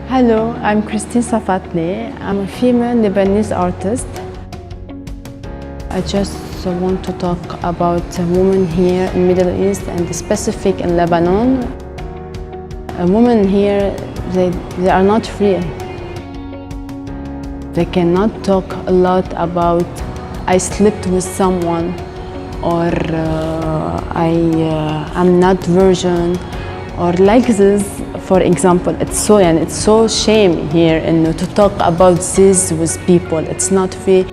Hello, I'm Christine Safatli. I'm a female Lebanese artist. I just want to talk about women here in Middle East and specific in Lebanon. Women here, they are not free. They cannot talk a lot about I slept with someone or I'm not virgin or like this. For example, it's so shame here to talk about this with people. It's not free.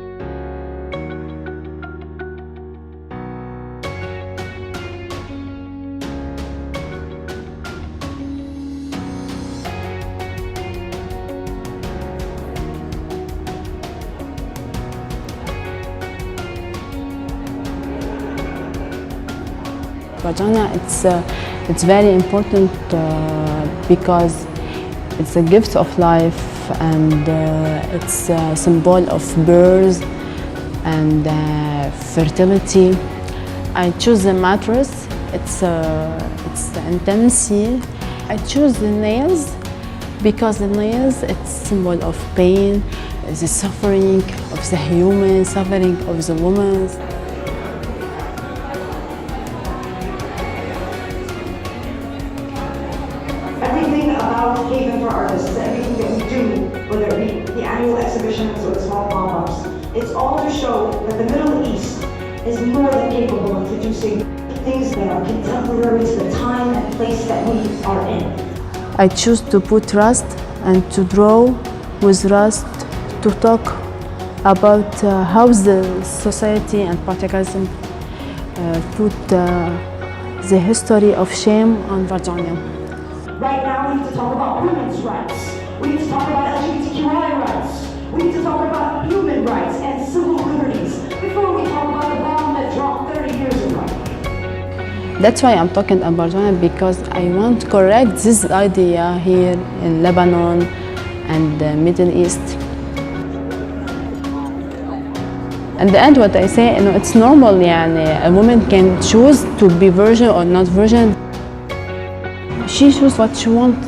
Vagina, it's very important because it's a gift of life and it's a symbol of birth and fertility. I choose the mattress. It's the intimacy. I choose the nails because the nails it's symbol of pain, the suffering of the human, suffering of the woman. Everything about Haven for Artists, everything that we do, whether it be the annual exhibitions or the small pop-ups, it's all to show that the Middle East is more than capable of producing things that are contemporary to the time and place that we are in. I choose to put rust and to draw with rust to talk about how the society and patriarchalism put the history of shame on vagina. Right now, we need to talk about women's rights. We need to talk about LGBTQI rights. We need to talk about human rights and civil liberties before we talk about the bomb that dropped 30 years ago. That's why I'm talking about vagina, because I want to correct this idea here in Lebanon and the Middle East. In the end, what I say, it's normal. A woman can choose to be virgin or not virgin. She chooses what she wants.